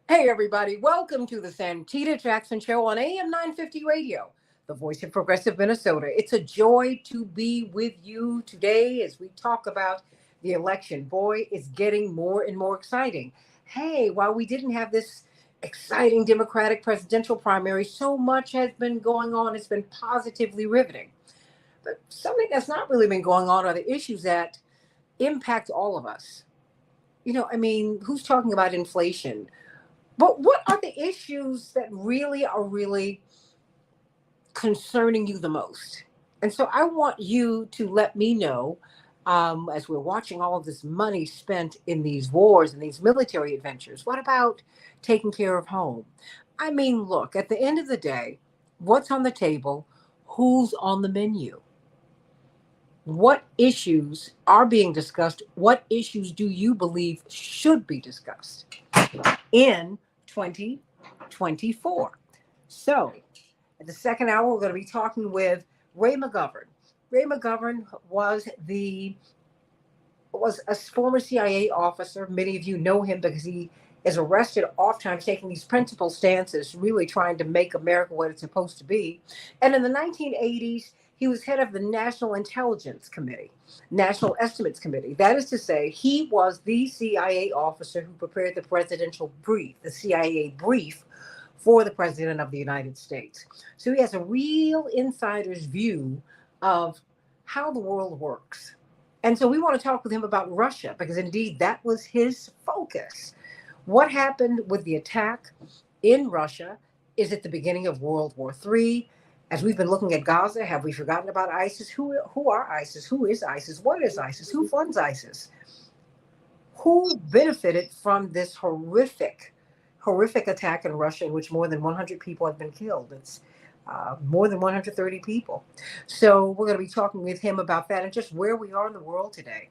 Hey, everybody, welcome to the Santita Jackson Show on AM 950 Radio, the voice of progressive Minnesota. It's a joy to be with you today as we talk about the election. Boy, it's getting more and more exciting. Hey, while we didn't have this exciting Democratic presidential primary, so much has been going on. It's been positively riveting. But something that's not really been going on are the issues that impact all of us. Who's talking about inflation? But what are the issues that really concerning you the most? And so I want you to let me know, as we're watching all of this money spent in these wars and these military adventures, what about taking care of home? I mean, look, at the end of the day, what's on the table? Who's on the menu? What issues are being discussed? What issues do you believe should be discussed in 2024? So, in the second hour, we're going to be talking with Ray McGovern. Ray McGovern was a former CIA officer. Many of you know him because he is arrested oftentimes taking these principled stances, really trying to make America what it's supposed to be. And in the 1980s, he was head of the National Intelligence Committee, National Estimates Committee. That is to say, he was the CIA officer who prepared the presidential brief, the CIA brief for the President of the United States. So he has a real insider's view of how the world works. And so we want to talk with him about Russia because indeed that was his focus. What happened with the attack in Russia? Is it the beginning of World War III? As we've been looking at Gaza, have we forgotten about ISIS? Who are ISIS? Who is ISIS? What is ISIS? Who funds ISIS? Who benefited from this horrific attack in Russia in which more than 100 people have been killed? It's more than 130 people. So we're going to be talking with him about that and just where we are in the world today.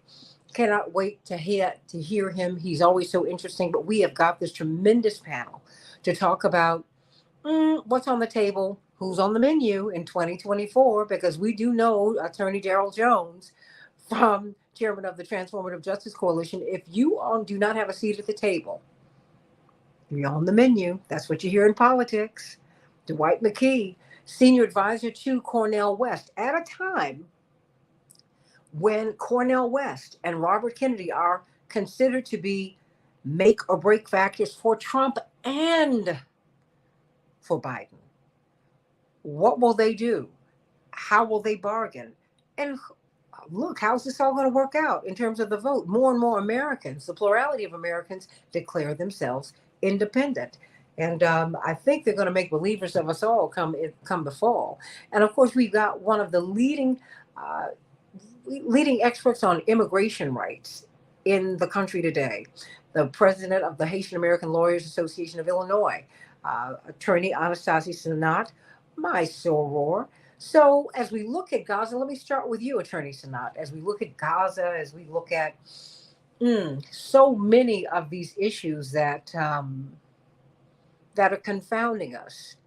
Cannot wait to hear him. He's always so interesting. But we have got this tremendous panel to talk about what's on the table, who's on the menu in 2024, because we do know Attorney Daryl Jones, from chairman of the Transformative Justice Coalition. If you do not have a seat at the table, you're on the menu. That's what you hear in politics. Dwight McKee, senior advisor to Cornel West, at a time when Cornel West and Robert Kennedy are considered to be make or break factors for Trump and for Biden. What will they do? How will they bargain? And look, how's this all going to work out in terms of the vote? More and more Americans, the plurality of Americans, declare themselves independent. And I think they're going to make believers of us all come the fall. And of course, we've got one of the leading experts on immigration rights in the country today, the president of the Haitian American Lawyers Association of Illinois, attorney Anastasia Sanat, my soror. So as we look at Gaza, let me start with you, Attorney Sanat. As we look at Gaza, as we look at so many of these issues that are confounding us,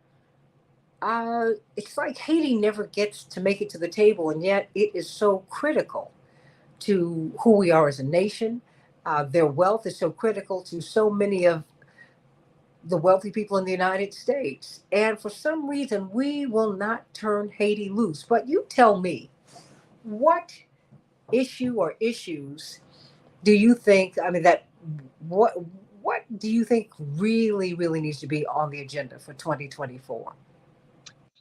it's like Haiti never gets to make it to the table, and yet it is so critical to who we are as a nation. Their wealth is so critical to so many of the wealthy people in the United States. And for some reason, we will not turn Haiti loose. But you tell me, what issue or issues do you think, what, what do you think really needs to be on the agenda for 2024?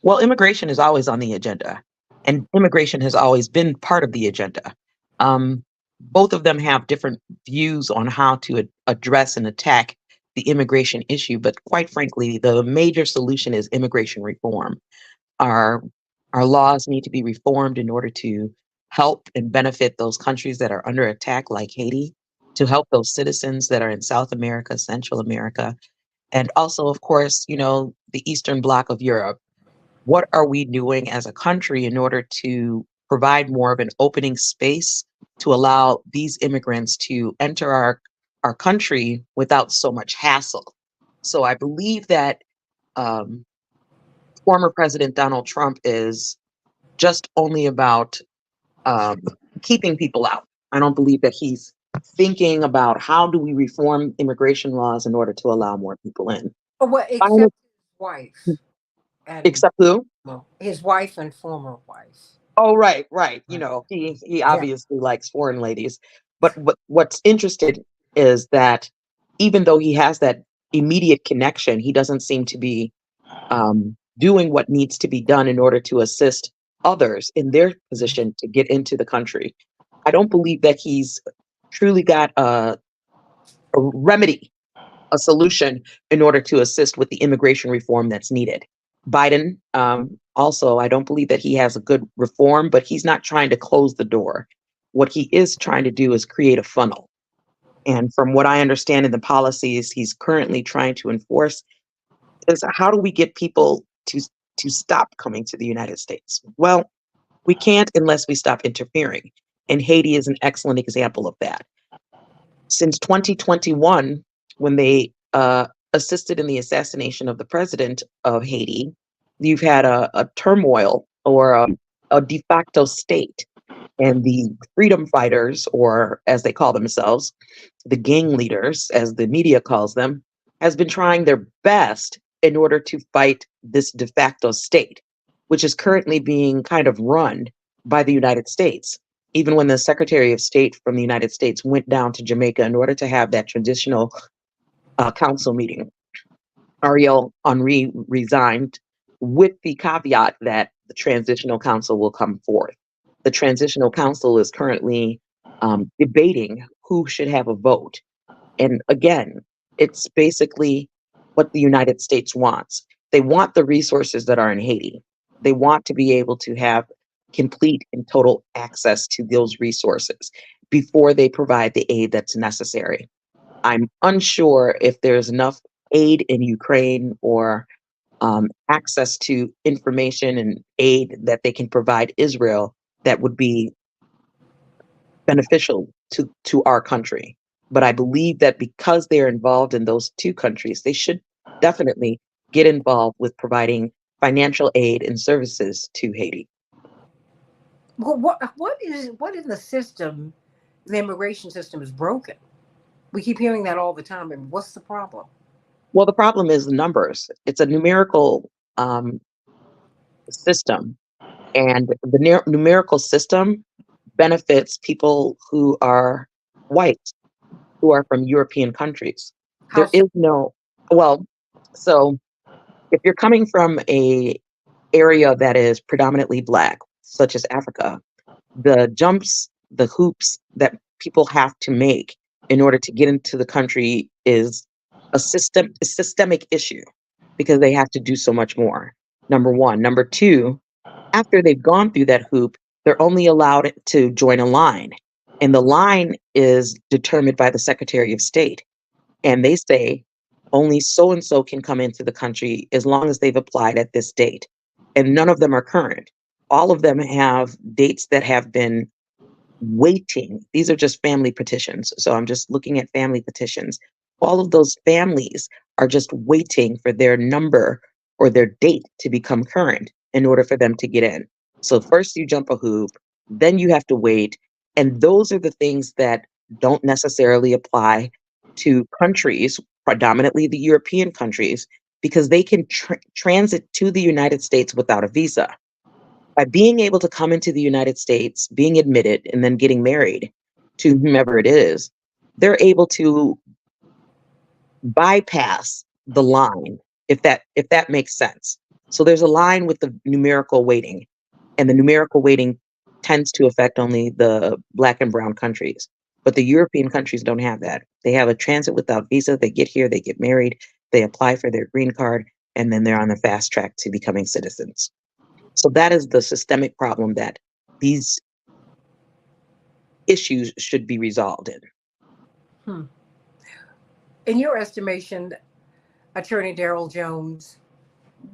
Well, immigration is always on the agenda, and immigration has always been part of the agenda. Both of them have different views on how to address and attack the immigration issue, but quite frankly, the major solution is immigration reform. Our our laws need to be reformed in order to help and benefit those countries that are under attack, like Haiti, to help those citizens that are in South America, Central America, and also, of course, the Eastern Bloc of Europe. What are we doing as a country in order to provide more of an opening space to allow these immigrants to enter our country without so much hassle? So I believe that um, former President Donald Trump is just only about um, keeping people out. I don't believe that he's thinking about how do we reform immigration laws in order to allow more people in. Oh, well, Finally, except his wife and, except who? well, his wife and former wife. Oh, right, right. You Right. know, he Yeah. obviously likes foreign ladies. But what's interested is that even though he has that immediate connection, he doesn't seem to be doing what needs to be done in order to assist others in their position to get into the country. I don't believe that he's truly got a remedy, a solution in order to assist with the immigration reform that's needed. Biden, also, I don't believe that he has a good reform, but he's not trying to close the door. What he is trying to do is create a funnel. And from what I understand in the policies he's currently trying to enforce, is how do we get people to stop coming to the United States? Well, we can't unless we stop interfering. And Haiti is an excellent example of that. Since 2021, when they assisted in the assassination of the president of Haiti, you've had a turmoil or a de facto state. And the freedom fighters, or as they call themselves, the gang leaders, as the media calls them, has been trying their best in order to fight this de facto state, which is currently being kind of run by the United States. Even when the Secretary of State from the United States went down to Jamaica in order to have that traditional council meeting, Ariel Henry resigned with the caveat that the transitional council will come forth. The transitional council is currently debating who should have a vote. And again, it's basically what the United States wants. They want the resources that are in Haiti. They want to be able to have complete and total access to those resources before they provide the aid that's necessary. I'm unsure if there's enough aid in Ukraine or access to information and aid that they can provide Israel that would be beneficial to our country. But I believe that because they're involved in those two countries, they should definitely get involved with providing financial aid and services to Haiti. Well, what in the system, the immigration system is broken? We keep hearing that all the time. And what's the problem? Well, the problem is the numbers. It's a numerical system, and the numerical system benefits people who are white, who are from European countries. How There so? is no, well, so if you're coming from a area that is predominantly black, such as Africa, the jumps, the hoops that people have to make in order to get into the country is a systemic issue because they have to do so much more. Number one. Number two, after they've gone through that hoop, they're only allowed to join a line. And the line is determined by the Secretary of State. And they say only so and so can come into the country as long as they've applied at this date. And none of them are current. All of them have dates that have been waiting. These are just family petitions. So I'm just looking at family petitions. All of those families are just waiting for their number or their date to become current in order for them to get in. So first you jump a hoop, then you have to wait. And those are the things that don't necessarily apply to countries, predominantly the European countries, because they can transit to the United States without a visa. By being able to come into the United States, being admitted, and then getting married to whomever it is, they're able to bypass the line, if that makes sense. So there's a line with the numerical weighting, and the numerical weighting tends to affect only the black and brown countries. But the European countries don't have that. They have a transit without visa. They get here, they get married, they apply for their green card, and then they're on the fast track to becoming citizens. So that is the systemic problem that these issues should be resolved in. Hmm. In your estimation, Attorney Daryl Jones,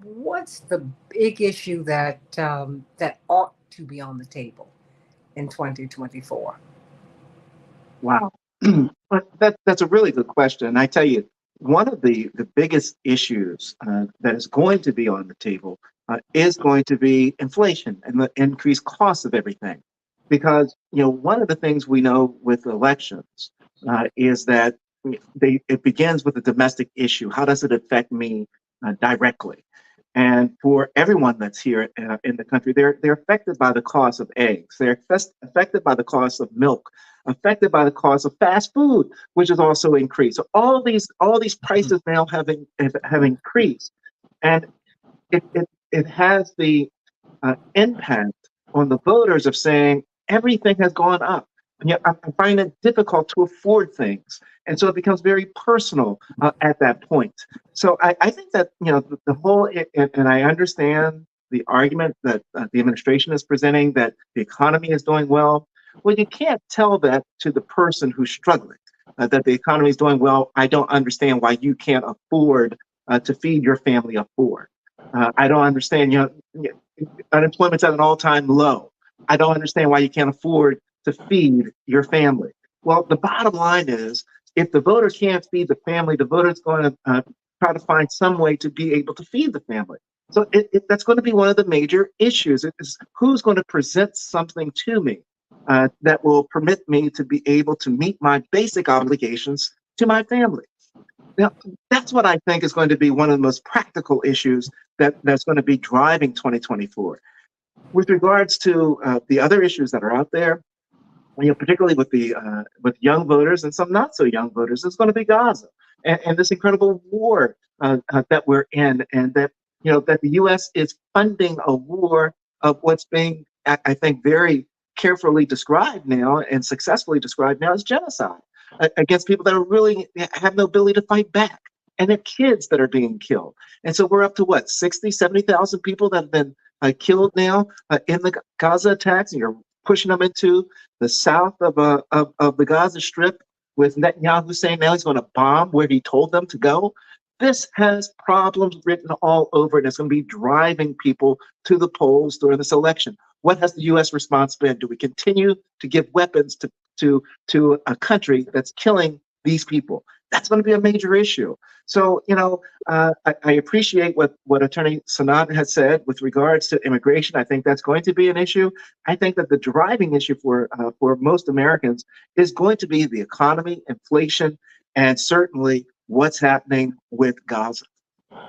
what's the big issue that ought to be on the table in 2024? Wow. But that's a really good question. And I tell you, one of the biggest issues that is going to be on the table is going to be inflation and the increased cost of everything. Because, one of the things we know with elections is that it begins with a domestic issue. How does it affect me directly? And for everyone that's here in the country, they're affected by the cost of eggs. They're affected by the cost of milk, affected by the cost of fast food, which has also increased. So all these prices now have increased, and it has the impact on the voters of saying everything has gone up. And yet I find it difficult to afford things. And so it becomes very personal at that point. So I think that, the whole, and I understand the argument that the administration is presenting that the economy is doing well. Well, you can't tell that to the person who's struggling, that the economy is doing well. I don't understand why you can't afford to feed your family of four. I don't understand, unemployment's at an all-time low. I don't understand why you can't afford to feed your family. Well, the bottom line is, if the voter can't feed the family, the voter's going to try to find some way to be able to feed the family. So that's going to be one of the major issues. It is who's going to present something to me that will permit me to be able to meet my basic obligations to my family. Now, that's what I think is going to be one of the most practical issues that's going to be driving 2024. With regards to the other issues that are out there, particularly with young voters and some not so young voters, it's going to be Gaza and this incredible war that we're in, and that the U.S. is funding a war of what's being, I think, very carefully described now and successfully described now as genocide against people that are really have no ability to fight back. And they're kids that are being killed. And so we're up to what, 60, 70,000 people that have been killed now in the Gaza attacks, and you're pushing them into the south of the Gaza Strip with Netanyahu saying now he's going to bomb where he told them to go. This has problems written all over it. And it's going to be driving people to the polls during this election. What has the U.S. response been? Do we continue to give weapons to a country that's killing these people? That's going to be a major issue. So, I appreciate what Attorney Sanat has said with regards to immigration. I think that's going to be an issue. I think that the driving issue for most Americans is going to be the economy, inflation, and certainly what's happening with Gaza.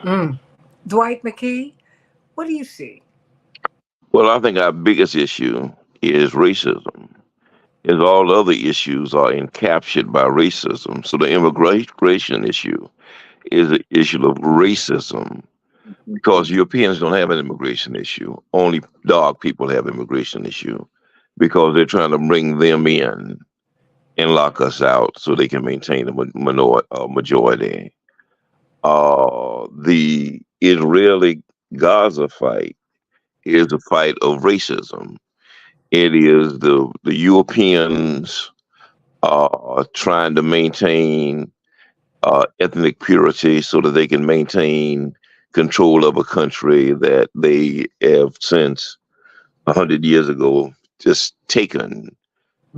Mm. Dwight McKee, what do you see? Well, I think our biggest issue is racism. As all other issues are encaptured by racism. So the immigration issue is an issue of racism because Europeans don't have an immigration issue. Only dark people have immigration issue because they're trying to bring them in and lock us out so they can maintain the majority. The Israeli Gaza fight is a fight of racism. It is the Europeans trying to maintain ethnic purity so that they can maintain control of a country that they have since 100 years ago just taken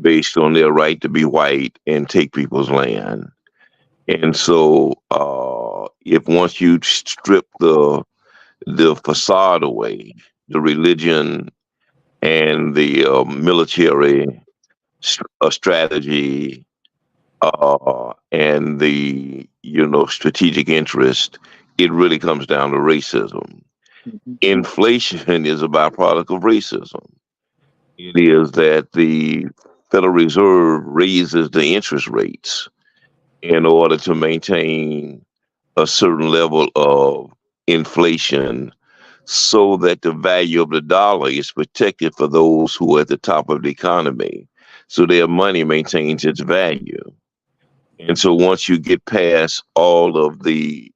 based on their right to be white and take people's land. And so if once you strip the facade away, the religion and the military strategy and the strategic interest, it really comes down to racism. Mhm. Inflation is a byproduct of racism. It is that the Federal Reserve raises the interest rates in order to maintain a certain level of inflation so that the value of the dollar is protected for those who are at the top of the economy, so their money maintains its value. And so once you get past all of the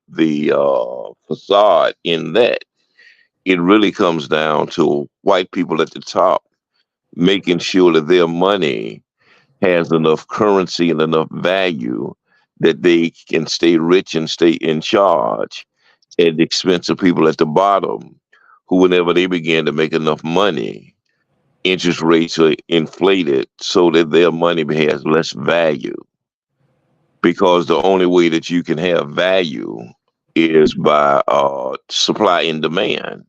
facade in that, it really comes down to white people at the top making sure that their money has enough currency and enough value that they can stay rich and stay in charge at the expense of people at the bottom who, whenever they begin to make enough money, interest rates are inflated so that their money has less value. Because the only way that you can have value is by supply and demand.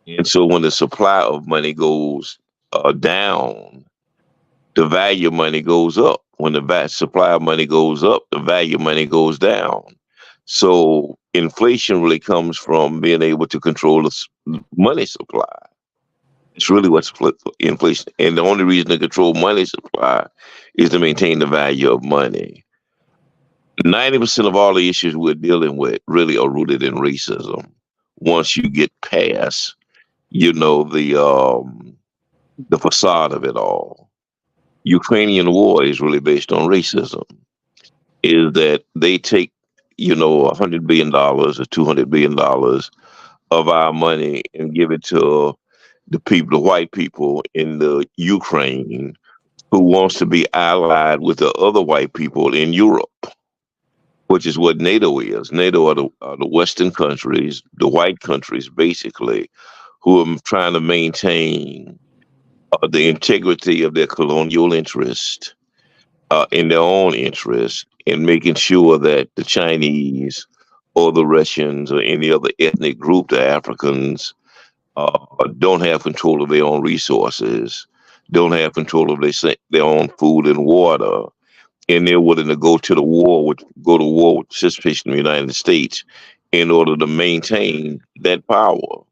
And so when the supply of money goes down, the value of money goes up. When the supply of money goes up, the value of money goes down. So inflation really comes from being able to control the money supply. It's really what's inflation. And the only reason to control money supply is to maintain the value of money. 90% of all the issues we're dealing with really are rooted in racism. Once you get past, the facade of it all. Ukrainian war is really based on racism. Is that they take, $100 billion or $200 billion of our money and give it to the people, the white people in the Ukraine who wants to be allied with the other white people in Europe, which is what NATO is. NATO are the Western countries, the white countries, basically, who are trying to maintain the integrity of their colonial interest in their own interest in making sure that the Chinese or the Russians or any other ethnic group, the Africans, don't have control of their own resources, don't have control of their own food and water, and they're willing to go to war with participation in the United States in order to maintain that power.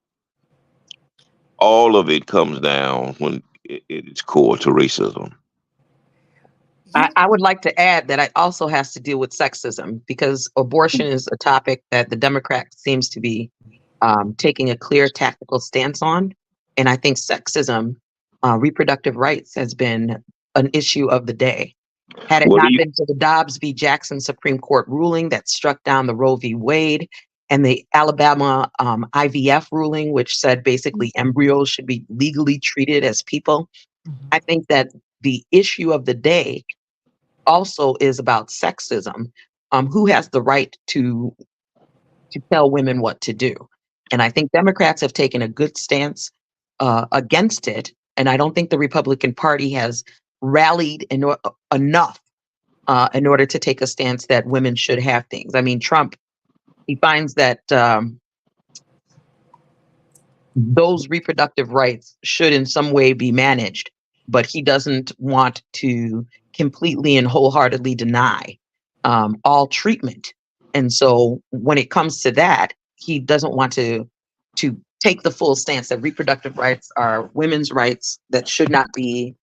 All of it comes down when it's core to racism. I would like to add that it also has to deal with sexism, because abortion is a topic that the Democrat seems to be taking a clear tactical stance on. And I think sexism, reproductive rights, has been an issue of the day. Had it What do not you been for the Dobbs v. Jackson Supreme Court ruling that struck down the Roe v. Wade, and the Alabama IVF ruling, which said basically embryos should be legally treated as people, I think that the issue of the day also is about sexism. Who has the right to tell women what to do? And I think Democrats have taken a good stance against it. And I don't think the Republican Party has rallied enough in order to take a stance that women should have things. I mean, Trump, he finds that those reproductive rights should in some way be managed, but he doesn't want to completely and wholeheartedly deny all treatment. And so when it comes to that, he doesn't want to take the full stance that reproductive rights are women's rights that should not be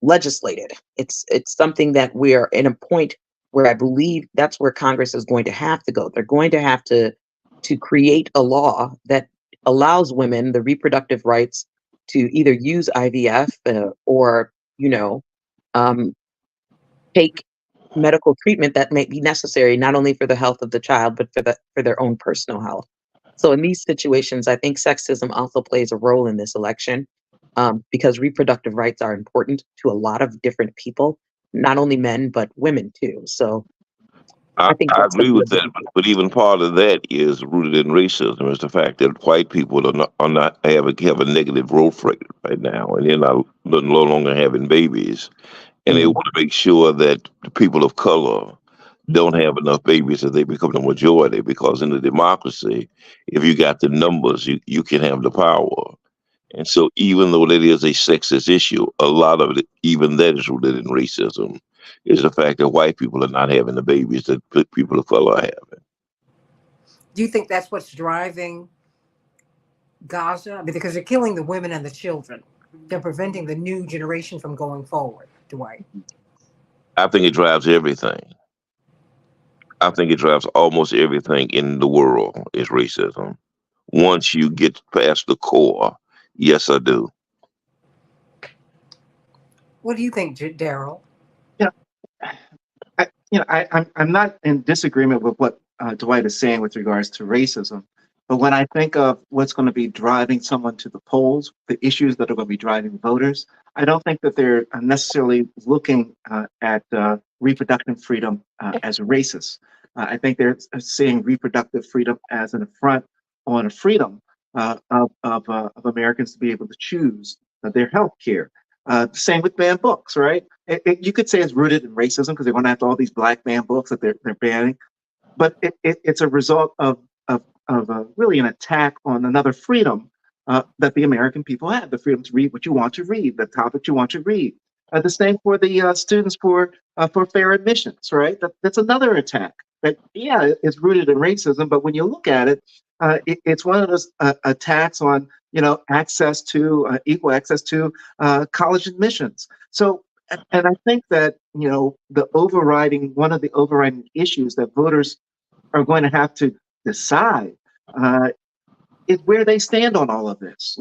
legislated. It's something that we're in a point where I believe that's where Congress is going to have to go. They're going to have to create a law that allows women the reproductive rights to either use IVF or um, take medical treatment that may be necessary not only for the health of the child but for their own personal health. So in these situations, I think sexism also plays a role in this election, because reproductive rights are important to a lot of different people, not only men but women too. So I think I that's going agree to be a with big that, but even part of that is rooted in racism. Is the fact that white people are not have a negative growth rate right now, and they're no longer having babies, and they Mhm. want to make sure that the people of color don't have enough babies that they become the majority. Because in a democracy, if you got the numbers, you can have the power. And so, even though that is a sexist issue, a lot of it, even that, is rooted in racism. Is the fact that white people are not having the babies that people of color are having. Do you think that's what's driving Gaza? I mean, because they're killing the women and the children. They're preventing the new generation from going forward, Dwight. I think it drives everything. I think it drives almost everything in the world is racism. Once you get past the core, yes, I do. What do you think, Daryl? Yeah, I'm not in disagreement with what Dwight is saying with regards to racism, but when I think of what's going to be driving someone to the polls, the issues that are going to be driving voters, I don't think that they're necessarily looking at reproductive freedom as racist. I think they're seeing reproductive freedom as an affront on a freedom of Americans to be able to choose their health care. Same with banned books, right? You could say it's rooted in racism because they're going after all these black banned books that they're banning, but it's a result of really an attack on another freedom that the American people have, the freedom to read what you want to read, the topic you want to read. The same for the students for fair admissions, right? That's another attack. That yeah, it's rooted in racism, but when you look at it, it's one of those attacks on access to equal access to college admissions. So, and I think that the overriding one of the overriding issues that voters are going to have to decide uh, is where they stand on all of this.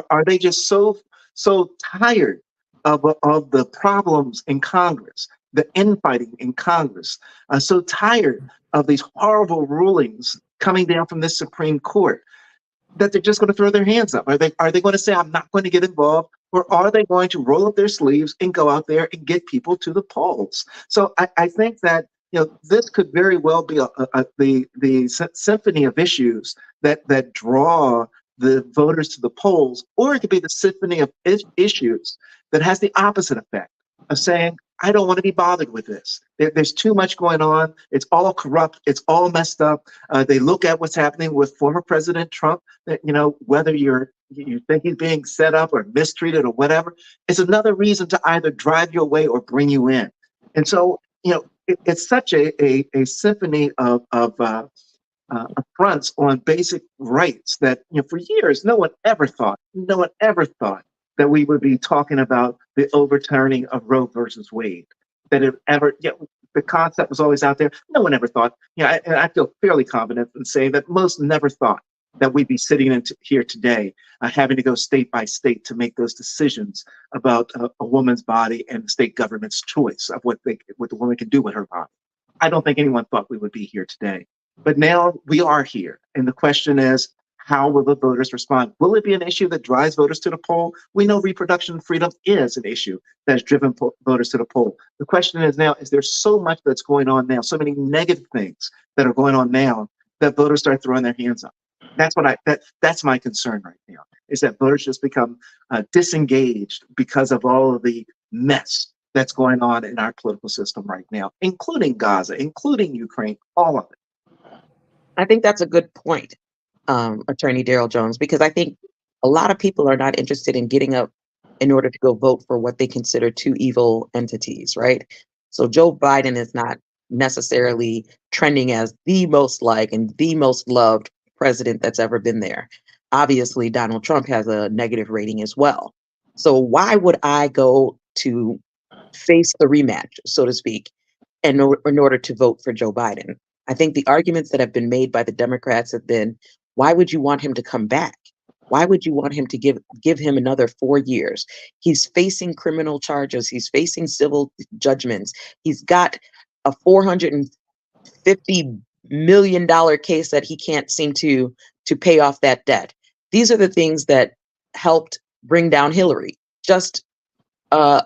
Are they just so tired of the problems in Congress, the infighting in Congress, so tired of these horrible rulings coming down from this Supreme Court that they're just going to throw their hands up? Are they going to say, I'm not going to get involved? Or are they going to roll up their sleeves and go out there and get people to the polls? So I think that this could very well be the symphony of issues that draw the voters to the polls, or it could be the symphony of issues that has the opposite effect of saying, I don't want to be bothered with this. There's too much going on. It's all corrupt. It's all messed up. They look at what's happening with former President Trump. That whether you think he's being set up or mistreated or whatever, it's another reason to either drive you away or bring you in. And so it's such a symphony of affronts on basic rights that for years no one ever thought that we would be talking about the overturning of Roe versus Wade. That it ever, the concept was always out there. No one ever thought. And I feel fairly confident in saying that most never thought that we'd be sitting here today, having to go state by state to make those decisions about a woman's body and the state government's choice of what the woman can do with her body. I don't think anyone thought we would be here today. But now we are here. And the question is, how will the voters respond? Will it be an issue that drives voters to the poll? We know reproduction freedom is an issue that has driven voters to the poll. The question is now, is there so much that's going on now, so many negative things that are going on now, that voters start throwing their hands up? That's my concern right now, is that voters just become disengaged because of all of the mess that's going on in our political system right now, including Gaza, including Ukraine, all of it. I think that's a good point, Attorney Daryl Jones, because I think a lot of people are not interested in getting up in order to go vote for what they consider two evil entities, right? So Joe Biden is not necessarily trending as the most liked and the most loved president that's ever been there. Obviously, Donald Trump has a negative rating as well. So why would I go to face the rematch, so to speak, in order to vote for Joe Biden? I think the arguments that have been made by the Democrats have been, why would you want him to come back? Why would you want him to give him another 4 years? He's facing criminal charges. He's facing civil judgments. He's got a $450 million case that he can't seem to pay off that debt. These are the things that helped bring down Hillary. Just a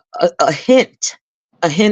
hint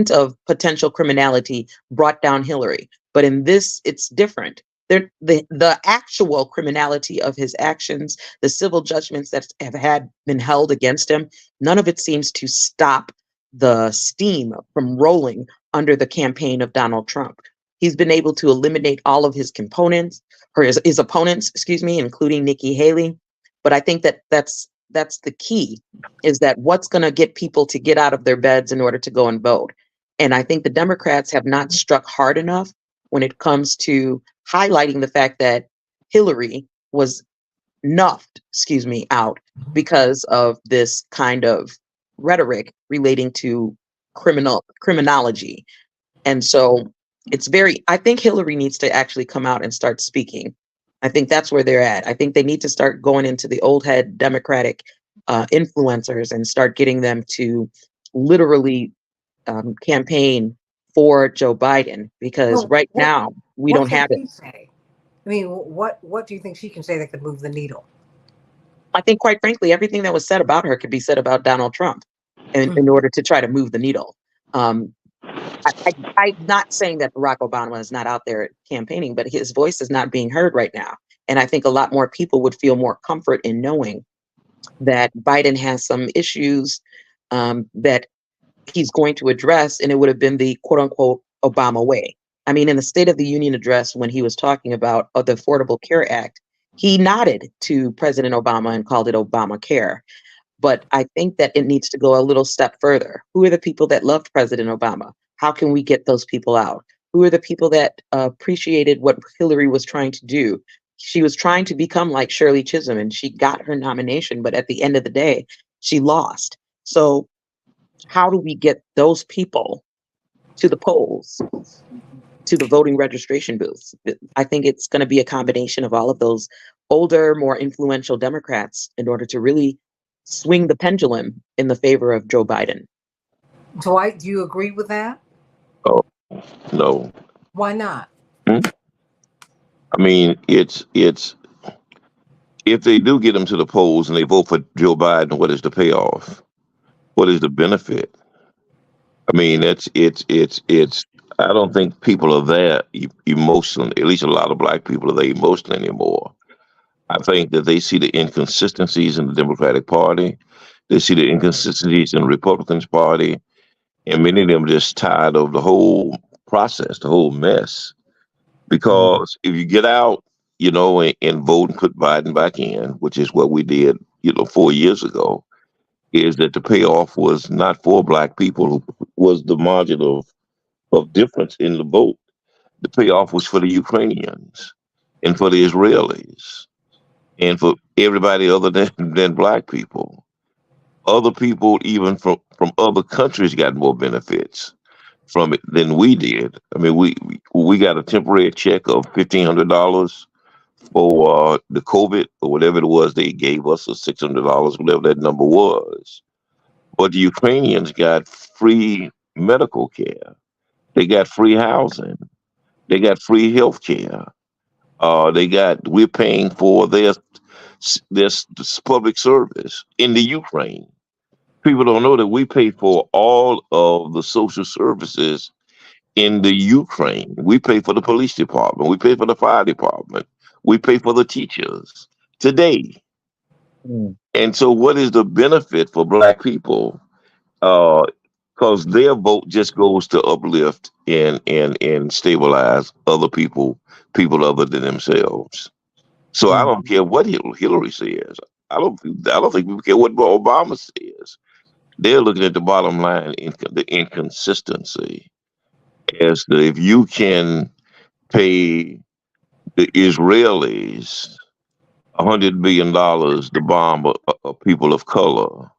of potential criminality brought down Hillary. But in this, it's different. The actual criminality of his actions, the civil judgments that have been held against him, none of it seems to stop the steam from rolling under the campaign of Donald Trump. He's been able to eliminate all of his components, or his opponents, excuse me, including Nikki Haley. But I think that's the key, is that what's going to get people to get out of their beds in order to go and vote. And I think the Democrats have not struck hard enough when it comes to highlighting the fact that Hillary was nuffed, out because of this kind of rhetoric relating to criminology. And so I think Hillary needs to actually come out and start speaking. I think that's where they're at. I think they need to start going into the old head Democratic influencers and start getting them to literally campaign for Joe Biden, because right now we don't have it. Say? I mean, what do you think she can say that could move the needle? I think, quite frankly, everything that was said about her could be said about Donald Trump in order to try to move the needle. I'm not saying that Barack Obama is not out there campaigning, but his voice is not being heard right now. And I think a lot more people would feel more comfort in knowing that Biden has some issues that he's going to address, and it would have been the quote unquote Obama way. I mean, in the State of the Union address, when he was talking about the Affordable Care Act, he nodded to President Obama and called it Obamacare. But I think that it needs to go a little step further. Who are the people that loved President Obama? How can we get those people out? Who are the people that appreciated what Hillary was trying to do? She was trying to become like Shirley Chisholm, and she got her nomination, but at the end of the day, she lost. So how do we get those people to the polls, to the voting registration booths? I think it's going to be a combination of all of those older, more influential Democrats in order to really swing the pendulum in the favor of Joe Biden. Dwight, do you agree with that? Oh, no. Why not? Hmm? I mean, it's if they do get them to the polls and they vote for Joe Biden, what is the payoff? What is the benefit? I mean, it's. I don't think people are that emotional. At least a lot of black people are that emotional anymore. I think that they see the inconsistencies in the Democratic Party. They see the inconsistencies in the Republicans Party, and many of them are just tired of the whole process, the whole mess. Because if you get out, and vote and put Biden back in, which is what we did, 4 years ago, is that the payoff was not for black people, who was the margin of difference in the vote. The payoff was for the Ukrainians and for the Israelis and for everybody other than black people. Other people, even from other countries, got more benefits from it than we did. I mean, we got a temporary check of $1,500 for the COVID or whatever it was they gave us, or $600, whatever that number was. But the Ukrainians got free medical care. They got free housing. They got free health care. We're paying for this public service in the Ukraine. People don't know that we pay for all of the social services in the Ukraine. We pay for the police department. We pay for the fire department. We pay for the teachers today. Mm. And so, what is the benefit for black people? Because their vote just goes to uplift and stabilize other people other than themselves. So I don't care what Hillary says. I don't think we care what Obama says. They're looking at the bottom line, the inconsistency, as to if you can pay the Israelis $100 billion to bomb a people of color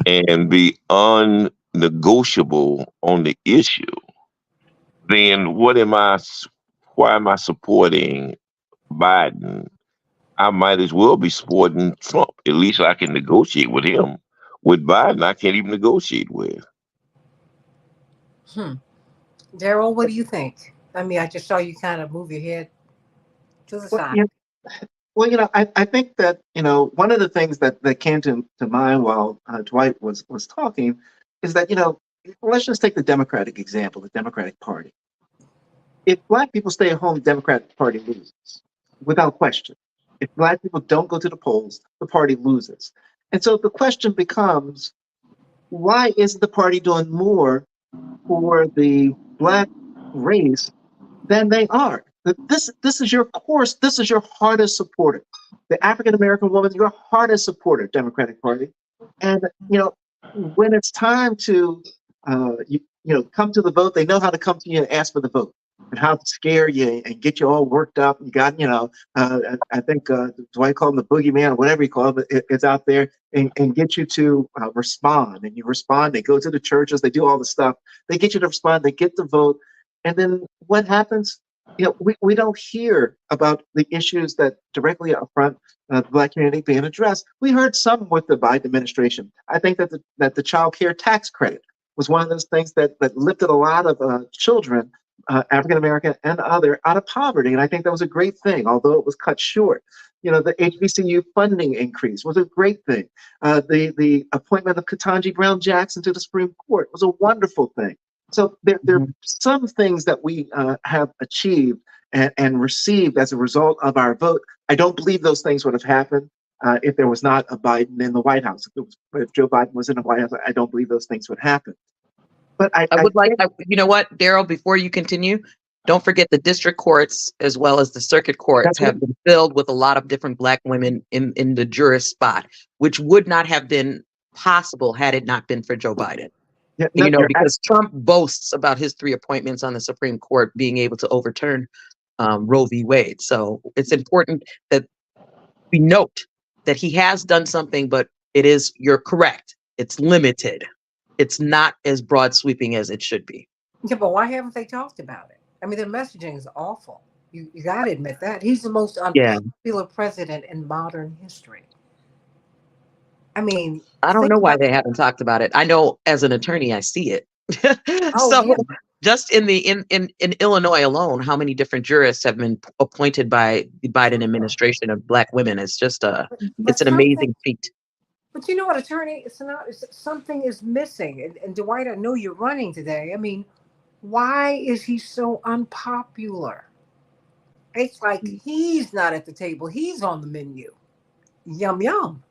and be unnegotiable on the issue, then why am I supporting Biden? I might as well be supporting Trump. At least I can negotiate with him. With Biden, I can't even negotiate with. Daryl, what do you think? I mean, I just saw you kind of move your head to the Well, side. I think that, one of the things that came to mind while Dwight was talking is that, let's just take the Democratic example, the Democratic Party. If black people stay at home, the Democratic Party loses, without question. If black people don't go to the polls, the party loses. And so the question becomes, why isn't the party doing more for the black race than they are? This is your course. This is your hardest supporter. The African American woman, your hardest supporter, Democratic Party. And when it's time to come to the vote, they know how to come to you and ask for the vote, and how to scare you and get you all worked up. You got, I think Dwight called him the boogeyman or whatever he called it's out there, and get you to respond. And you respond. They go to the churches. They do all the stuff. They get you to respond. They get the vote. And then what happens? We don't hear about the issues that directly affront the black community being addressed. We heard some with the Biden administration. I think that the child care tax credit was one of those things that lifted a lot of children, African American and other, out of poverty. And I think that was a great thing, although it was cut short. The HBCU funding increase was a great thing. The appointment of Ketanji Brown Jackson to the Supreme Court was a wonderful thing. So there are some things that we have achieved and received as a result of our vote. I don't believe those things would have happened if there was not a Biden in the White House. If Joe Biden was in the White House, I don't believe those things would happen. But I would like, you know what, Daryl, before you continue, Don't forget the district courts as well as the circuit courts That's right. have been filled with a lot of different Black women in the jurist spot, which would not have been possible had it not been for Joe Biden. Yeah, no, Because Trump boasts about his 3 appointments on the Supreme Court being able to overturn Roe v. Wade. So it's important that we note that he has done something, but you're correct. It's limited. It's not as broad sweeping as it should be. Yeah, but why haven't they talked about it? I mean, their messaging is awful. You got to admit that. He's the most Yeah. unpopular president in modern history. I mean, I don't think know why about they haven't talked about it. I know as an attorney, I see it. Oh, So yeah. just in Illinois alone, how many different jurists have been appointed by the Biden administration of Black women? It's just But it's an something, amazing feat. but you know what, attorney? Something is missing. And Dwight, I know you're running today. I mean, why is he so unpopular? It's like he's not at the table. He's on the menu. Yum, yum.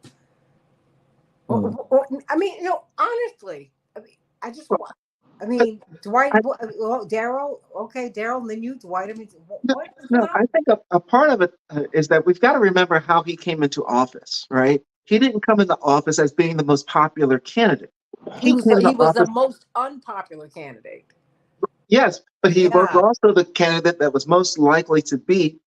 Mm. I mean, honestly, I mean, Well, Dwight, I, Daryl, okay, Daryl, and then you, Dwight. I mean, no, what is no, going I on? think a part of it is that we've got to remember how he came into office, right? He didn't come into office as being the most popular candidate. He He was came the, into he was the office, most unpopular candidate. yes, but he was Yeah, also the candidate that was most likely to beat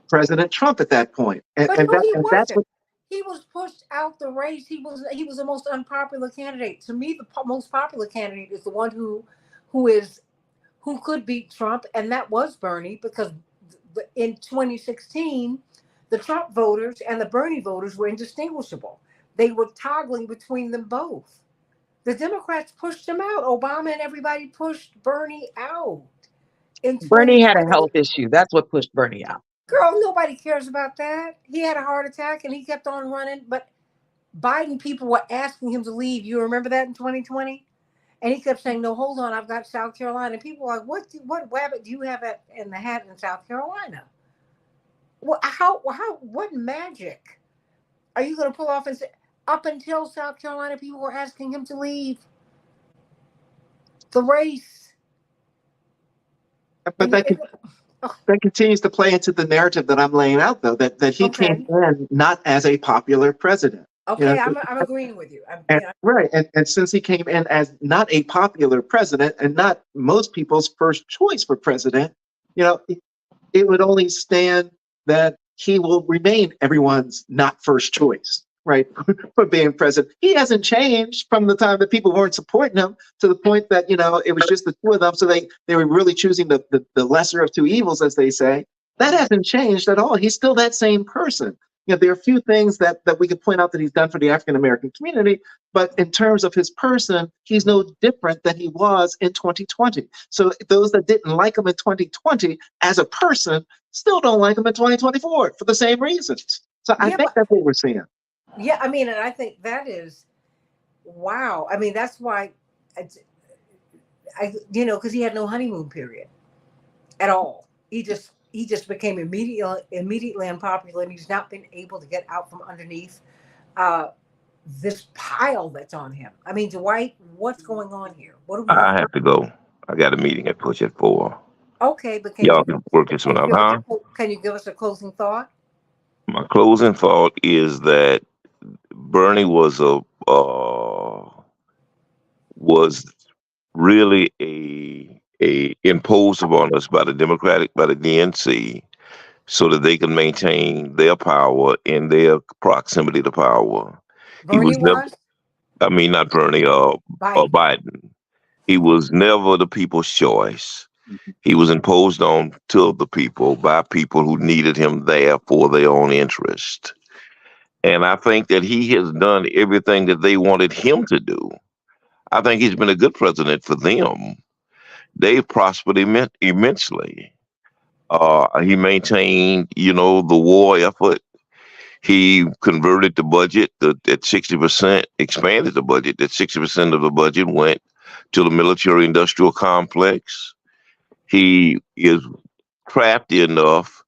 President Trump at that point. And, but and, no, that, he and that's wasn't. what, He was pushed out the race. He was the most unpopular candidate. To me, the most popular candidate is the one who is who could beat Trump, and that was Bernie, because in 2016, the Trump voters and the Bernie voters were indistinguishable. They were toggling between them both. The Democrats pushed him out. Obama and everybody pushed Bernie out in Bernie had a 2020. health issue. That's what pushed Bernie out. Girl, nobody cares about that. He had a heart attack and he kept on running, but Biden people were asking him to leave. You remember that in 2020? And he kept saying, "No, hold on, I've got South Carolina." And people were like, what rabbit do you have in the hat in South Carolina? What magic are you going to pull off and say, up until South Carolina, people were asking him to leave the race? but And you, that continues to play into the narrative that I'm laying out, though, that he came okay, in not as a popular president. You okay, know, I'm agreeing with you. and, right. And since he came in as not a popular president and not most people's first choice for president, it would only stand that he will remain everyone's not first choice, right, for being president. He hasn't changed from the time that people weren't supporting him to the point that, it was just the two of them. So they were really choosing the lesser of two evils, as they say. That hasn't changed at all. He's still that same person. There are a few things that we could point out that he's done for the African American community, but in terms of his person, he's no different than he was in 2020. So those that didn't like him in 2020 as a person still don't like him in 2024 for the same reasons. So I yeah, think that's what we're seeing. yeah. I mean, and I think that is wow. I mean, that's why because he had no honeymoon period at all. He just became immediately unpopular, and he's not been able to get out from underneath uh, this pile that's on him. I mean, Dwight, what's going on here? What do we I have? have to go. I got a meeting at push at 4. Okay, but can Y'all you can work this one out, give us huh? can you give us a closing thought? My closing thought is that Bernie was really a imposed upon us by the DNC, so that they can maintain their power and their proximity to power. He Bernie was never, was I mean, not Bernie, Biden. Biden. He was never the people's choice. He was imposed on to the people by people who needed him there for their own interest. And I think that he has done everything that they wanted him to do. I think he's been a good president for them. They've prospered immensely. He maintained, the war effort. He converted the budget at 60%, expanded the budget. That 60% of the budget went to the military industrial complex. He is crafty enough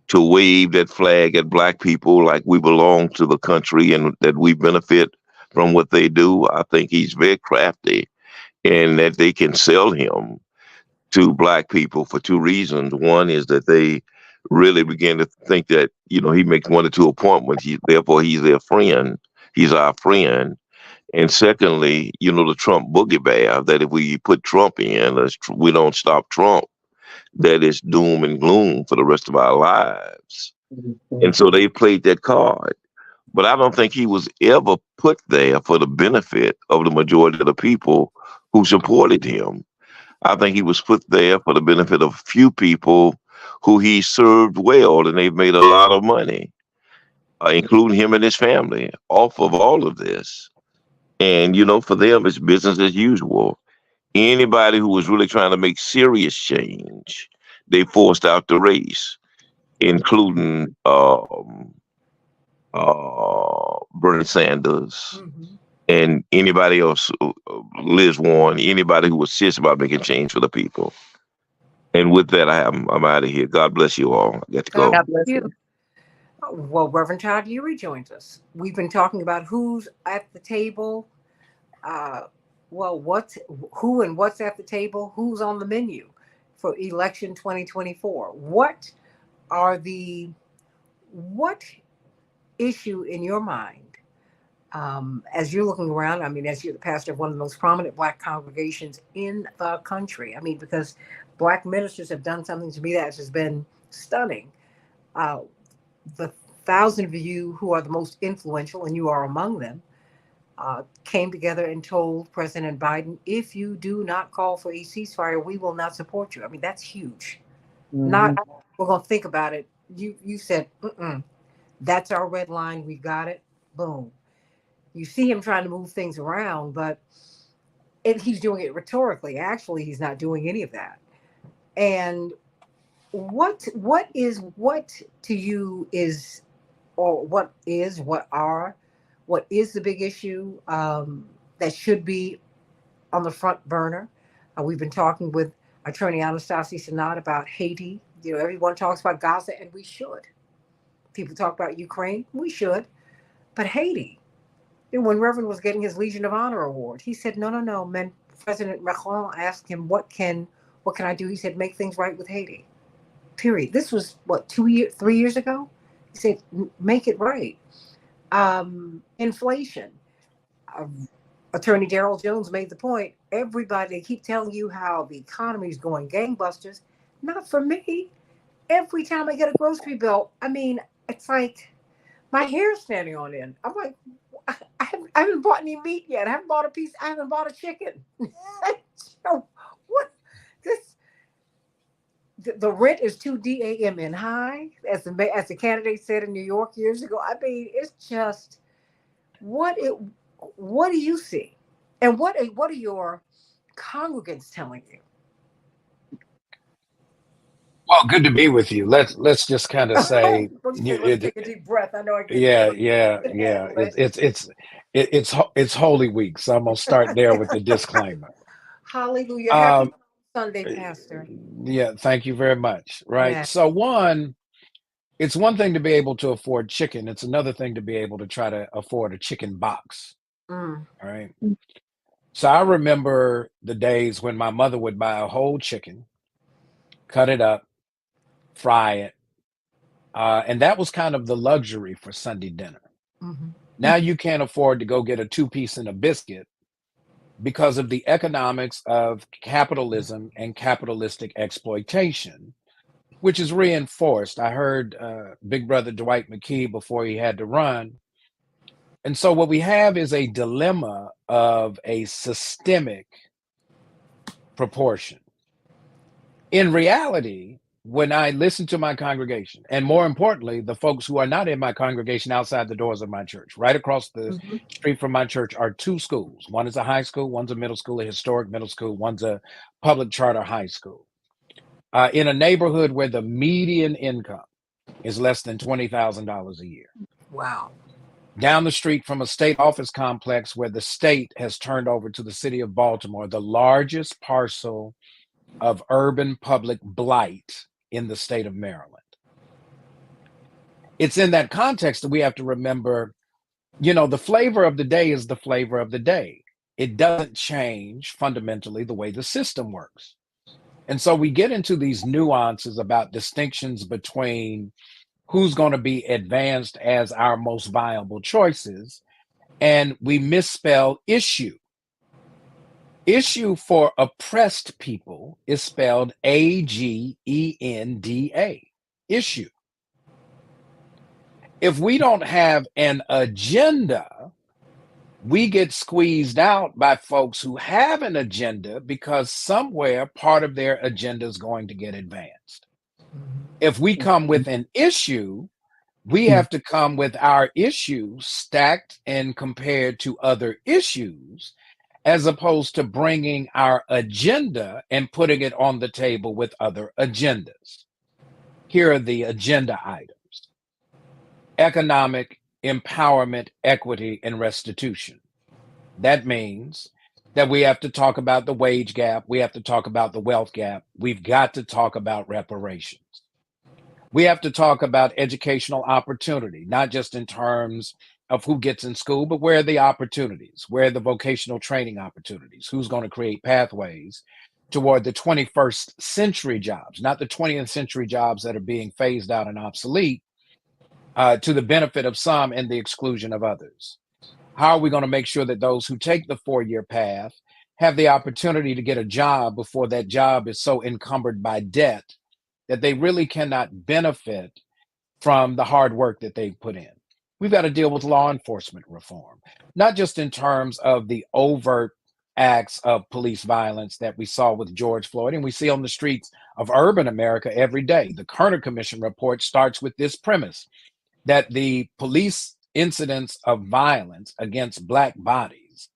to wave that flag at black people like we belong to the country and that we benefit from what they do. I think he's very crafty and that they can sell him to black people for two reasons. One is that they really began to think that, he makes one or two appointments, therefore he's their friend. He's our friend. And secondly, the Trump boogie bear, that if we put Trump in, we don't stop Trump, that is doom and gloom for the rest of our lives. And so they played that card. But I don't think he was ever put there for the benefit of the majority of the people who supported him. I think he was put there for the benefit of few people who he served well, and they've made a lot of money, including him and his family, off of all of this. And, for them, it's business as usual. Anybody who was really trying to make serious change, they forced out the race, including Bernie Sanders Mhm. and anybody else, Liz Warren, anybody who was serious about making change for the people. And with that, I'm out of here. God bless you all. I got to God go. God bless bless you. you. Well, Reverend Todd Urey joins us. We've been talking about who's at the table. Uh, well, who and what's at the table? Who's on the menu for election 2024? What issue in your mind, as you're looking around? I mean, as you're the pastor of one of the most prominent Black congregations in the country. I mean, because Black ministers have done something to me that has been stunning. Uh, the thousand of you who are the most influential, and you are among them, came together and told President Biden, if you do not call for a ceasefire, we will not support you. I mean, that's huge. Mhm. Not, we're going to think about it. You said, that's our red line. We got it. Boom. You see him trying to move things around, but he's doing it rhetorically. Actually, he's not doing any of that. And what to you is, or what is the big issue, that should be on the front burner? We've been talking with Attorney Anastasia Sinat about Haiti. Everyone talks about Gaza, and we should. People talk about Ukraine, we should. But Haiti, when Reverend was getting his Legion of Honor award, he said, no, no, no. Man, President Macron asked him, what can I do? He said, make things right with Haiti. Period. This was what, 2 years, 3 years ago? He said, make it right. Inflation. Uh, Attorney Darrell Jones made the point. Everybody, they keep telling you how the economy is going gangbusters. Not for me. Every time I get a grocery bill, I mean, it's like my hair's standing on end. I'm like, I haven't bought any meat yet. I haven't bought a chicken. So what? This the rent is 2 DAMN high, as the candidate said in New York years ago. I mean, it's just what it. What do you see, and what are your congregants telling you? Well, good to be with you. Let's just kind of say, Don't you say, let me take a deep breath. I know I get yeah, nervous. yeah, yeah. Handle it. It's Holy Week, so I'm gonna start there with the disclaimer. Hallelujah. Happy Um, Sunday, Pastor. yeah, thank you very much. Right. Yeah. So it's one thing to be able to afford chicken. It's another thing to be able to try to afford a chicken box. Mm. All right. So I remember the days when my mother would buy a whole chicken, cut it up, fry it, and that was kind of the luxury for Sunday dinner. Hmm. Now you can't afford to go get a two-piece and a biscuit because of the economics of capitalism and capitalistic exploitation, which is reinforced. I heard Big Brother Dwight McKee before he had to run. And so what we have is a dilemma of a systemic proportion. In reality, when I listen to my congregation, and more importantly, the folks who are not in my congregation outside the doors of my church, right across the Hmm. street from my church are two schools. One is a high school, one's a middle school, a historic middle school, one's a public charter high school. In a neighborhood where the median income is less than $20,000 a year. Wow. Down the street from a state office complex where the state has turned over to the city of Baltimore the largest parcel of urban public blight in the state of Maryland. It's in that context that we have to remember, the flavor of the day is the flavor of the day. It doesn't change fundamentally the way the system works. And so we get into these nuances about distinctions between who's going to be advanced as our most viable choices, and we misspell issue. Issue for oppressed people is spelled Agenda. Issue. If we don't have an agenda, we get squeezed out by folks who have an agenda because somewhere part of their agenda is going to get advanced. If we come with an issue, we have to come with our issue stacked and compared to other issues, as opposed to bringing our agenda and putting it on the table with other agendas. Here are the agenda items: economic empowerment, equity, and restitution. That means that we have to talk about the wage gap. We have to talk about the wealth gap. We've got to talk about reparations. We have to talk about educational opportunity, not just in terms of who gets in school, but where are the opportunities? Where are the vocational training opportunities? Who's going to create pathways toward the 21st century jobs, not the 20th century jobs that are being phased out and obsolete, to the benefit of some and the exclusion of others? How are we going to make sure that those who take the 4-year path have the opportunity to get a job before that job is so encumbered by debt that they really cannot benefit from the hard work that they've put in? We've got to deal with law enforcement reform, not just in terms of the overt acts of police violence that we saw with George Floyd and we see on the streets of urban America every day. The Kerner Commission report starts with this premise, that the police incidents of violence against Black bodies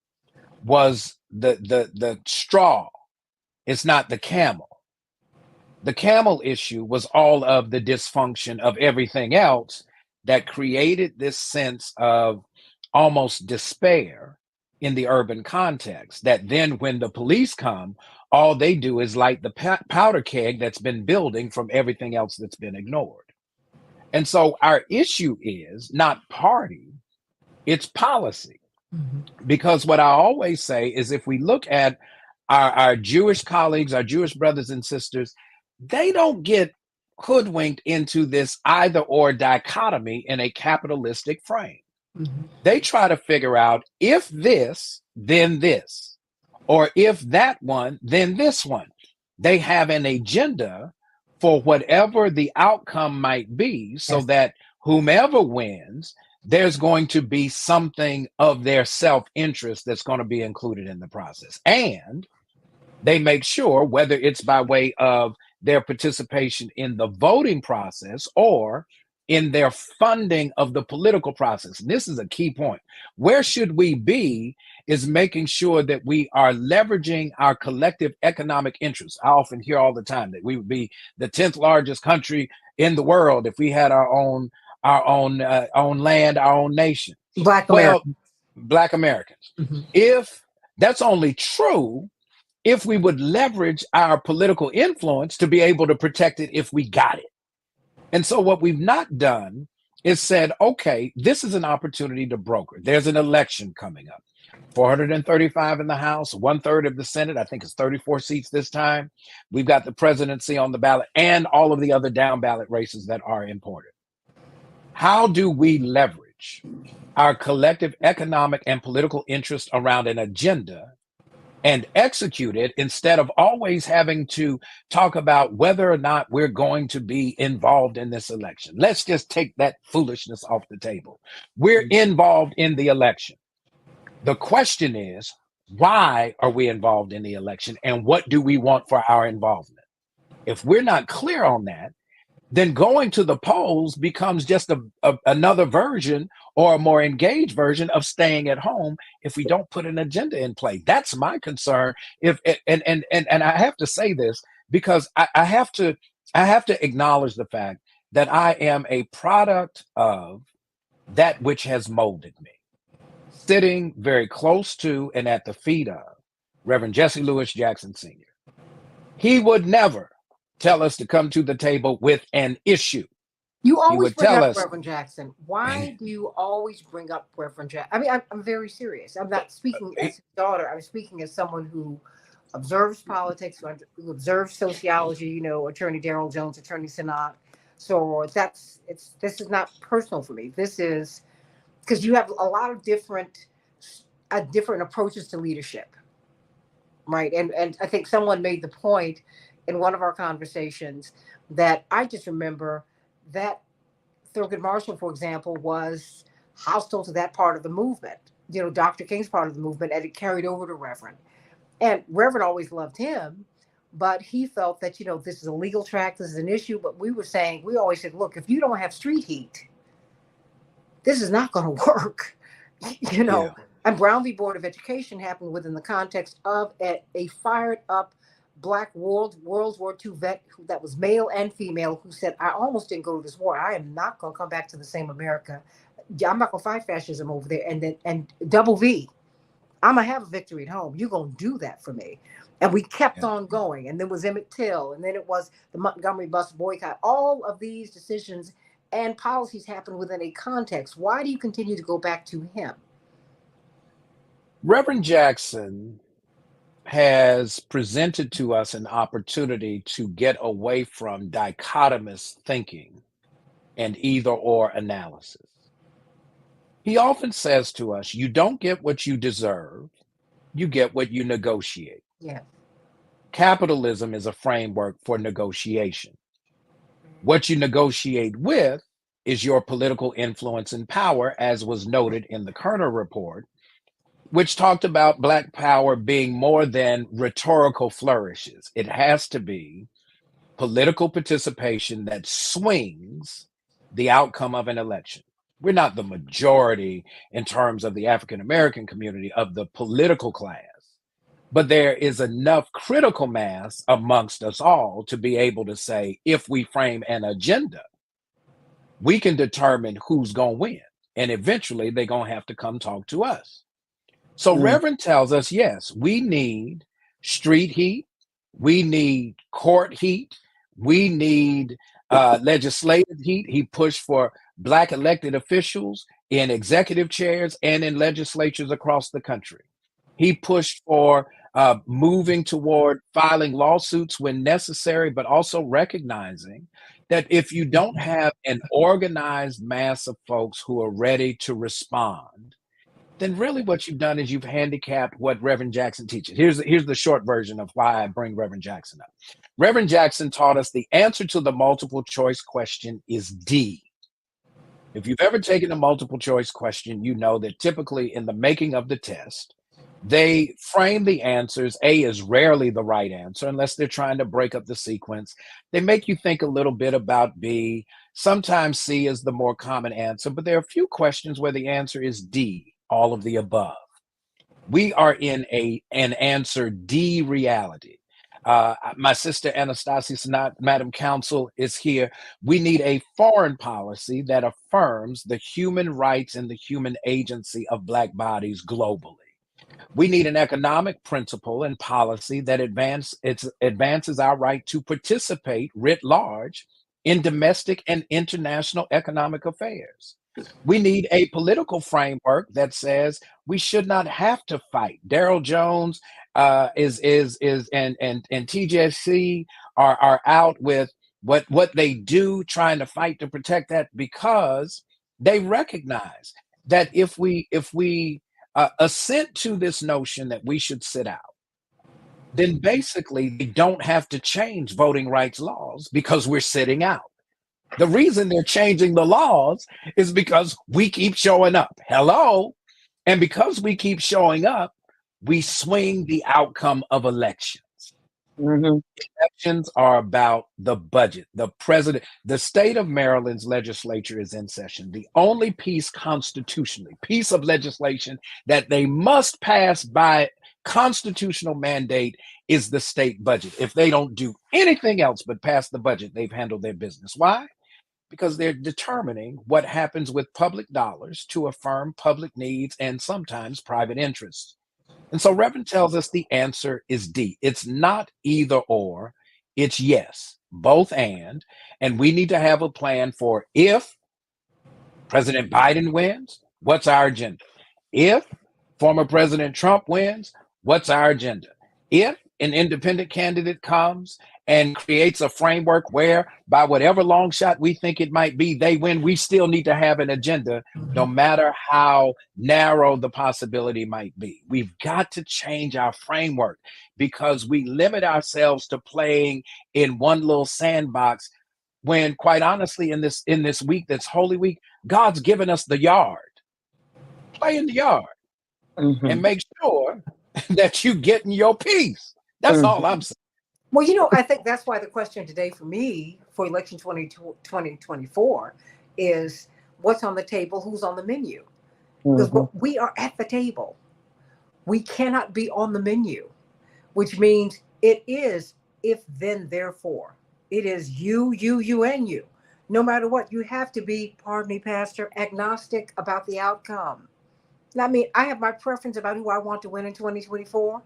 was the straw. It's not the camel. The camel issue was all of the dysfunction of everything else that created this sense of almost despair in the urban context, that then when the police come, all they do is light the powder keg that's been building from everything else that's been ignored. And so our issue is not party, it's policy. Because what I always say is, if we look at our Jewish colleagues, our Jewish brothers and sisters, they don't get hoodwinked into this either or dichotomy in a capitalistic frame. They try to figure out, if this, then this, or if that one, then this one. They have an agenda for whatever the outcome might be, so that whomever wins, there's going to be something of their self-interest that's going to be included in the process. And they make sure, whether it's by way of their participation in the voting process or in their funding of the political process. And this is a key point. Where should we be is making sure that we are leveraging our collective economic interests. I often hear all the time that we would be the 10th largest country in the world if we had our own land, our own nation. Black Well, Americans. Black Americans. If that's only true if we would leverage our political influence to be able to protect it if we got it. And so what we've not done is said, okay, this is an opportunity to broker. There's an election coming up. 435 in the House, 1/3 of the Senate. I think it's 34 seats this time. We've got the presidency on the ballot and all of the other down ballot races that are important. How do we leverage our collective economic and political interest around an agenda and execute it, instead of always having to talk about whether or not we're going to be involved in this election? Let's just take that foolishness off the table. We're involved in the election. The question is, why are we involved in the election, and what do we want for our involvement? If we're not clear on that, then going to the polls becomes just another version, or a more engaged version, of staying at home if we don't put an agenda in play. That's my concern. If and I have to say this because I have to acknowledge the fact that I am a product of that which has molded me. Sitting very close to and at the feet of Reverend Jesse Lewis Jackson Sr. He would never tell us to come to the table with an issue. You always would bring tell up us- Reverend Jackson. Why do you always bring up Reverend Jackson? I mean, I'm very serious. I'm not speaking as his daughter. I'm speaking as someone who observes politics, who observes sociology. You know, Attorney Darrell Jones, Attorney Sinat. So this is not personal for me. This is because you have a lot of different approaches to leadership, right? And I think someone made the point in one of our conversations that I just remember that Thurgood Marshall, for example, was hostile to that part of the movement. You know, Dr. King's part of the movement, and it carried over to Reverend. And Reverend always loved him, but he felt that, you know, this is a legal track, this is an issue. But we always said, look, if you don't have street heat, this is not going to work, you know. Yeah. And Brown v. Board of Education happened within the context of a fired up Black World War II vet that was male and female, who said, I almost didn't go to this war. I am not going to come back to the same America. I'm not going to fight fascism over there. And double V, I'm going to have a victory at home. You're going to do that for me. And we kept on going. And then was Emmett Till. And then it was the Montgomery bus boycott. All of these decisions and policies happen within a context. Why do you continue to go back to him? Reverend Jackson has presented to us an opportunity to get away from dichotomous thinking and either or analysis. He often says to us, you don't get what you deserve, you get what you negotiate. Yeah. Capitalism is a framework for negotiation. What you negotiate with is your political influence and power, as was noted in the Kerner report, which talked about Black power being more than rhetorical flourishes. It has to be political participation that swings the outcome of an election. We're not the majority in terms of the African American community of the political class, but there is enough critical mass amongst us all to be able to say, if we frame an agenda, we can determine who's going to win. And eventually they're going to have to come talk to us. So Reverend tells us, yes, we need street heat. We need court heat. We need legislative heat. He pushed for Black elected officials in executive chairs and in legislatures across the country. He pushed for moving toward filing lawsuits when necessary, but also recognizing that if you don't have an organized mass of folks who are ready to respond, then really what you've done is you've handicapped what Reverend Jackson teaches. Here's the short version of why I bring Reverend Jackson up. Reverend Jackson taught us the answer to the multiple choice question is D. If you've ever taken a multiple choice question, you know that typically in the making of the test, they frame the answers. A is rarely the right answer unless they're trying to break up the sequence. They make you think a little bit about B. Sometimes C is the more common answer, but there are a few questions where the answer is D, all of the above. We are in an answer D reality. My sister Anastasia Sinat, Madam Counsel, is here. We need a foreign policy that affirms the human rights and the human agency of Black bodies globally. We need an economic principle and policy that advances our right to participate writ large in domestic and international economic affairs. We need a political framework that says we should not have to fight. Darrell Jones and TJC are out with what they do, trying to fight to protect that, because they recognize that if we assent to this notion that we should sit out, then basically they don't have to change voting rights laws because we're sitting out. The reason they're changing the laws is because we keep showing up. Hello? And because we keep showing up, we swing the outcome of elections. Elections are about the budget. The president, the state of Maryland's legislature is in session. The only piece of legislation that they must pass by constitutional mandate is the state budget. If they don't do anything else but pass the budget, they've handled their business. Why? Because they're determining what happens with public dollars to affirm public needs and sometimes private interests. And so Reverend tells us the answer is D. It's not either or, it's yes, both and we need to have a plan for if President Biden wins, what's our agenda? If former President Trump wins, what's our agenda? If an independent candidate comes and creates a framework where, by whatever long shot we think it might be, they win, we still need to have an agenda, no matter how narrow the possibility might be. We've got to change our framework because we limit ourselves to playing in one little sandbox when, quite honestly, in this week that's Holy Week, God's given us the yard. Play in the yard and Mhm. make sure that you getting your piece. That's all Mhm. I'm saying. Well, I think that's why the question today for me for election 2024 is what's on the table, who's on the menu? Because Mhm. we are at the table. We cannot be on the menu, which means it is if, then, therefore. It is you, and you. No matter what, you have to be, pardon me, Pastor, agnostic about the outcome. I mean, I have my preference about who I want to win in 2024,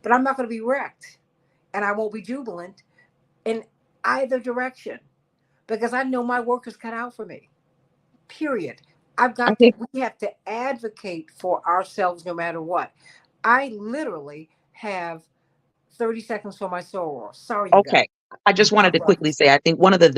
but I'm not going to be wrecked and I won't be jubilant in either direction because I know my work is cut out for me. Period. I think We have to advocate for ourselves no matter what. I literally have 30 seconds for my soror. Sorry, you guys. okay. I just wanted to quickly Right. say I think one of the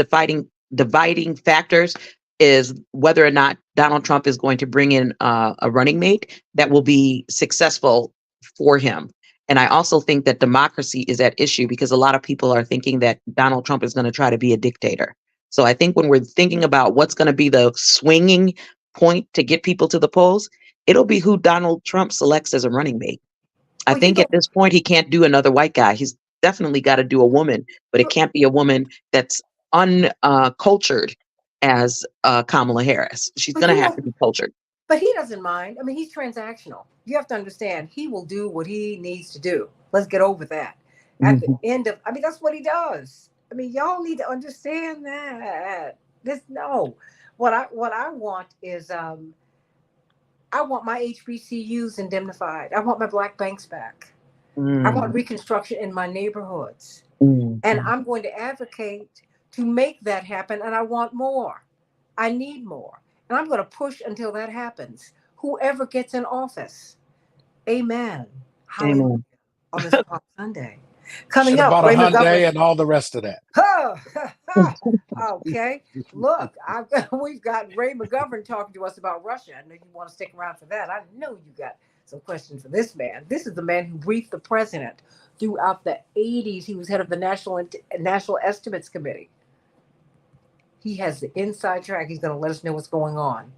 dividing factors is whether or not Donald Trump is going to bring in a running mate that will be successful for him. And I also think that democracy is at issue because a lot of people are thinking that Donald Trump is going to try to be a dictator. So I think when we're thinking about what's going to be the swinging point to get people to the polls, it'll be who Donald Trump selects as a running mate. I Well, think at this point he can't do another white guy. He's definitely got to do a woman, but it but, can't be a woman that's uncultured as Kamala Harris. She's but going to have to be cultured. but he doesn't mind. I mean, he's transactional. You have to understand, he will do what he needs to do. Let's get over that. At the Mhm. end of, I mean, that's what he does. I mean, y'all need to understand that. This no, what I want is I want my HBCUs indemnified. I want my black banks back. I want Mm, reconstruction in my neighborhoods. And mhm. I'm going to advocate to make that happen. And I want more. I need more. And I'm going to push until that happens. Whoever gets in office. Amen. Hallelujah. Amen. On this Palm Sunday. Should Coming have up, bought a Raymond Governor. Hyundai and all the rest of that. Huh, okay. Look, we've got Ray McGovern talking to us about Russia. I know you want to stick around for that. I know you got some questions for this man. This is the man who briefed the president throughout the 80s. He was head of the National Estimates Committee. He has the inside track. He's going to let us know what's going on.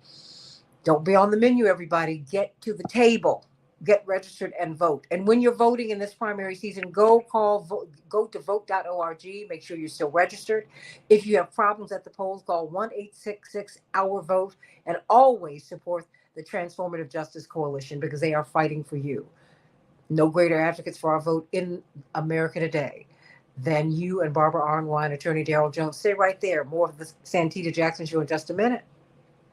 Don't be on the menu, everybody. Get to the table. Get registered and vote. And when you're voting in this primary season, go to vote.org. Make sure you're still registered. If you have problems at the polls, call 1-866-OUR-VOTE and always support the Transformative Justice Coalition because they are fighting for you. No greater advocates for our vote in America today than you and Barbara Arnwine, Attorney Darrell Jones. Stay right there. More of the Santita Jackson Show in just a minute.